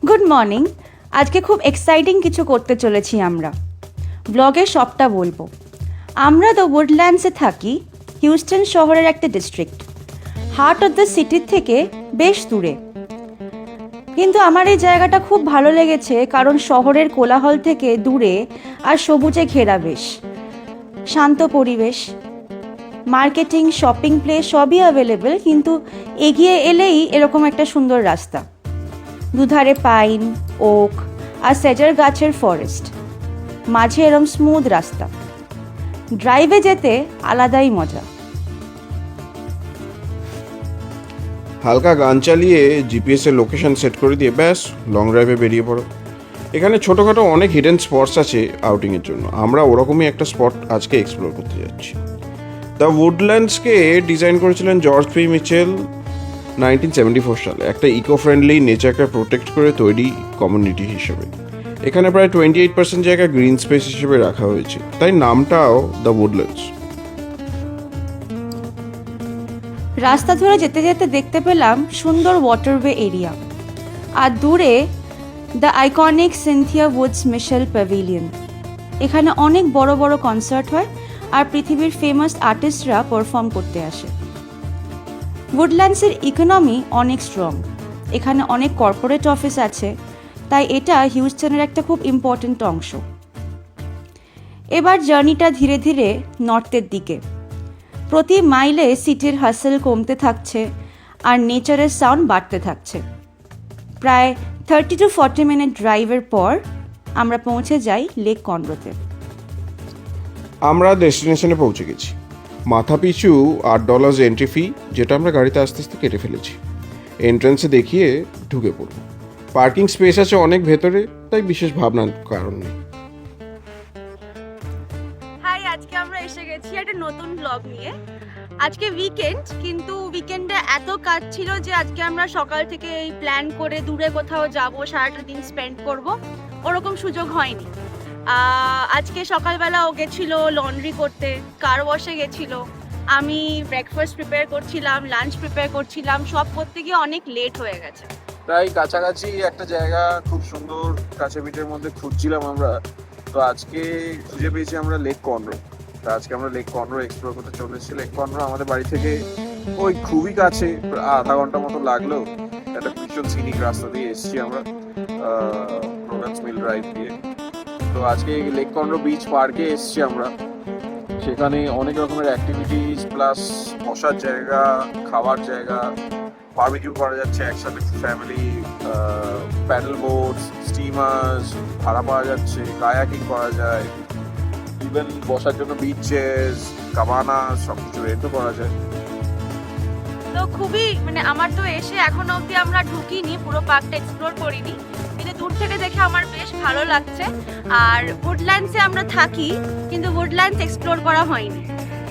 Good morning. আজকে খুব exciting কিছু করতে চলেছি আমরা। ব্লগে সবটা বলবো। আমরা দ্য উডল্যান্ডসে থাকি, হিউস্টন শহরের একটা ডিস্ট্রিক্ট, হার্ট অফ দ্য সিটির থেকে বেশ দূরে। কিন্তু আমার এই জায়গাটা খুব ভালো লেগেছে, কারণ শহরের কোলাহল থেকে দূরে আর সবুজে ঘেরা, বেশ শান্ত পরিবেশ। মার্কেটিং, শপিং প্লেস সবই অ্যাভেলেবেল, কিন্তু এগিয়ে এলেই এরকম একটা সুন্দর রাস্তা, দুধারে পাইন, ওক আর সেজার গাছের ফরেস্ট, মাঝে এরম স্মুথ রাস্তা। ড্রাইভে যেতে আলাদাই মজা। হালকা গান চালিয়ে জিপিএসের লোকেশন সেট করে দিয়ে ব্যাস লং ড্রাইভে বেরিয়ে পড়ো। এখানে ছোটোখাটো অনেক হিডেন স্পটস আছে আউটিংয়ের জন্য। আমরা ওরকমই একটা স্পট আজকে এক্সপ্লোর করতে যাচ্ছি। দ্য উডল্যান্ডসকে ডিজাইন করেছিলেন জর্জ পি মিচেল 1974 সালে, একটা ইকো ফ্রেন্ডলি নেচারকে প্রোটেক্ট করে তৈরি কমিউনিটি হিসেবে। এখানে প্রায় 28% জায়গা গ্রিন স্পেস হিসেবে রাখা হয়েছে, তাই নামটাও দ্য উডল্যান্ডস। রাস্তা ধরে যেতে যেতে দেখতে পেলাম সুন্দর ওয়াটারওয়ে এরিয়া, আর দূরে the iconic Cynthia Woods Mitchell Pavilion. এখানে অনেক বড় বড় কনসার্ট হয় আর পৃথিবীর ফেমাস আর্টিস্টরা পারফর্ম করতে আসে। উডল্যান্ডসের ইকোনমি অনেক স্ট্রং, এখানে অনেক কর্পোরেট অফিস আছে, তাই এটা হিউস্টনের একটা খুব ইম্পর্ট্যান্ট অংশ। এবার জার্নিটা ধীরে ধীরে নর্থের দিকে। প্রতি মাইলে সিটির হাসেল কমতে থাকছে আর নেচারের সাউন্ড বাড়তে থাকছে। প্রায় 30 to 40 মিনিট ড্রাইভের পর আমরা পৌঁছে যাই লেক কনরোতে। আমরা ডেস্টিনেশনে পৌঁছে গেছি। মাথাপিছু $8 এন্ট্রি ফি, যেটা আমরা গাড়িতে আস্তে আস্তে কেটে ফেলেছি। এন্ট্রান্সে দেখিয়ে ঢুকে পড়ব। পার্কিং স্পেস আছে অনেক ভেতরে, তাই বিশেষ ভাবনার কারণ নেই। হাই, আজকে আমরা এসে গেছি একটা নতুন ব্লগ নিয়ে। আজকে উইকেন্ড, কিন্তু উইকেন্ডে এত কাজ ছিল যে আজকে আমরা সকাল থেকে এই প্ল্যান করে দূরে কোথাও যাব, সারাটা দিন স্পেন্ড করব, ওরকম সুযোগ হয়নি। আজকে সকালবেলা ও গেছিল লন্ড্রি করতে, কার ওয়াশে গেছিল, আমি ব্রেকফাস্ট প্রিপেয়ার করছিলাম, লাঞ্চ প্রিপেয়ার করছিলাম, সব করতে গিয়ে অনেক লেট হয়ে গেছে। তাই কাছাকাছি একটা জায়গা খুব সুন্দর কাছে পিঠের মধ্যে খুঁজছিলাম আমরা। তো আজকে খুঁজে পেয়েছি আমরা লেক কনরো। তা আজকে আমরা লেক কনরো এক্সপ্লোর করতে চলে এসেছি। লেক কনরো আমাদের বাড়ি থেকে ওই খুবই কাছে, আধা ঘন্টা মতো লাগলো। একটা ভীষণ সিনিক রাস্তা দিয়ে এসেছি আমরা, প্রোডাক্টস মিল ড্রাইভ দিয়ে। তো আজকে লেক কনরো বিচ পার্কে এসেছি আমরা। সেখানে অনেক রকমের অ্যাক্টিভিটিস প্লাস বসার জায়গা, খাওয়ার জায়গা, বারবিকিউ করা যাচ্ছে একসাথে ফ্যামিলি, প্যাডেল বোটস, স্টিমার্স ভাড়া পাওয়া যাচ্ছে, কায়াকিং করা যায়, ইভেন বসার জন্য বিচ চেয়ার্স, কাবানা সব কিছু রেন্টও করা যায়। তো খুবই আমার তো এসে এখনো অবধি আমরা ঢুকিনি, পুরো পার্কটা এক্সপ্লোর করিনি, কিন্তু দূর থেকে দেখে আমার বেশ ভালো লাগছে। আর উডল্যান্ডসে আমরা থাকি, কিন্তু উডল্যান্ডস এক্সপ্লোর করা হয়নি,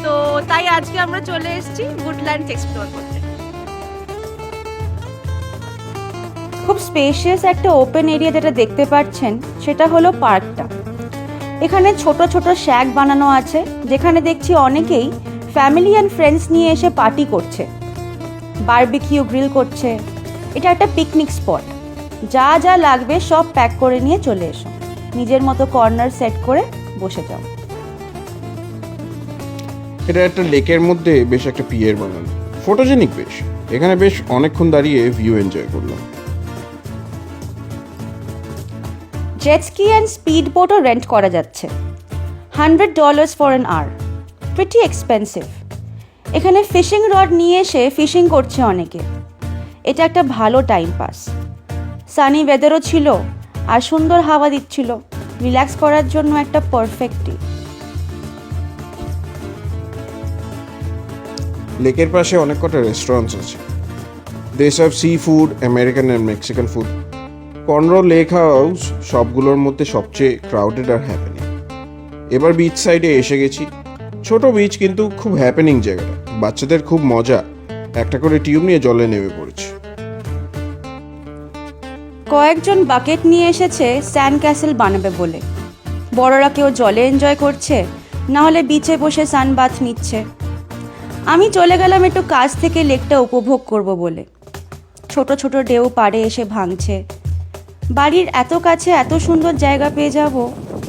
তো তাই আজকে আমরা চলে এসেছি উডল্যান্ডস এক্সপ্লোর করতে। খুব স্পেশিয়াস একটা ওপেন এরিয়া যেটা দেখতে পাচ্ছেন, সেটা হলো পার্কটা। এখানে ছোট ছোট শ্যাক বানানো আছে, যেখানে দেখছি অনেকেই ফ্যামিলি অ্যান্ড ফ্রেন্ডস নিয়ে এসে পার্টি করছে, বারবিকিউ গ্রিল করছে। এটা একটা পিকনিক স্পট, যা যা লাগবে সব প্যাক করে নিয়ে চলে এসো, নিজের মতো কর্নার সেট করে বসে যাও। এটা একটা লেকের মধ্যে বেশ একটা পিয়ের বানানো, ফটোজেনিক বেশ। এখানে বেশ অনেকক্ষণ দাঁড়িয়ে ভিউ এনজয় করলাম। জেট স্কি অ্যান্ড স্পিড বোটও রেন্ট করা যাচ্ছে, $100 for an hour, pretty expensive. এখানে ফিশিং রড নিয়ে এসে ফিশিং করছে অনেকে। এটা একটা ভালো টাইম পাস। সানি ওয়েদারও ছিল আর সুন্দর হাওয়া দিচ্ছিল, রিল্যাক্স করার জন্য একটা পারফেক্ট ডে। লেকের পাশে অনেক কটা রেস্টুরেন্টস আছে। They serve seafood, American and Mexican food. Conroe lake house সবগুলোর মধ্যে সবচেয়ে ক্রাউডেড আর হ্যাপেনিং। এবার বিচ সাইডে এসে গেছি। ছোট বিচ, কিন্তু খুব হ্যাপেনিং জায়গাটা। বাচ্চাদের খুব মজা, একটা করে টিউব নিয়ে জলে নেমে পড়েছে। কয়েকজন বাকেট নিয়ে এসেছে স্যান্ড ক্যাসেল বানাবে বলে। বড়রা কেউ জলে এনজয় করছে, না হলে বিচে বসে সানবাথ নিচ্ছে। আমি চলে গেলাম একটু কাছ থেকে লেকটা উপভোগ করব বলে। ছোট ছোট ঢেউ পাড়ে এসে ভাঙছে, বাড়ির এত কাছে এত সুন্দর জায়গা পেয়ে যাব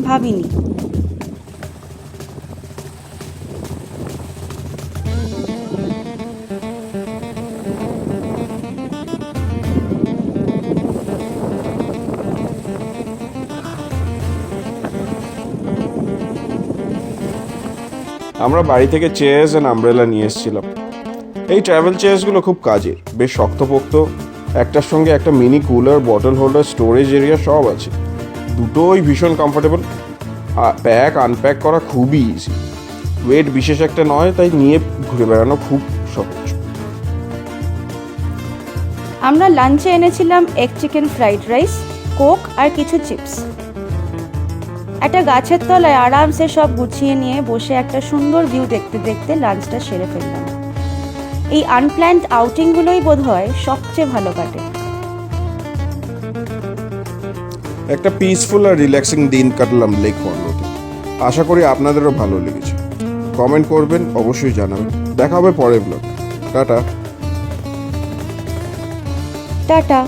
ভাবিনি। আমরা বাড়ি থেকে চেয়ার্স অ্যান্ড আমব্রেলা নিয়ে এসেছিলাম। এই ট্রাভেল চেয়ার্সগুলো খুব কাজের, বেশ শক্তপোক্ত, একটার সঙ্গে একটা mini cooler, bottle holder, storage area সব আছে। দুটোই ভীষণ কমফোর্টেবল, প্যাক আনপ্যাক করা খুবই ইজি। ওয়েট বিশেষ একটা নয়, তাই নিয়ে ঘুরে বেড়ানো খুব সহজ। আমরা লাঞ্চে এনেছিলাম egg chicken fried rice, coke আর কিছু চিপস। একটা গাছের তলায় আরামসে সব গুছিয়ে নিয়ে বসে একটা সুন্দর ভিউ দেখতে দেখতে লাঞ্চটা সেরে ফেললাম। এই আনপ্ল্যান্ড আউটিংগুলোই বোধহয় সবচেয়ে ভালো কাটে। একটা পিসফুল আর রিল্যাক্সিং দিন কাটলাম লেক কর্নওয়াতে। আশা করি আপনাদেরও ভালো লেগেছে। কমেন্ট করবেন, অবশ্যই জানাবেন। দেখা হবে পরের ব্লগ। টাটা। টাটা।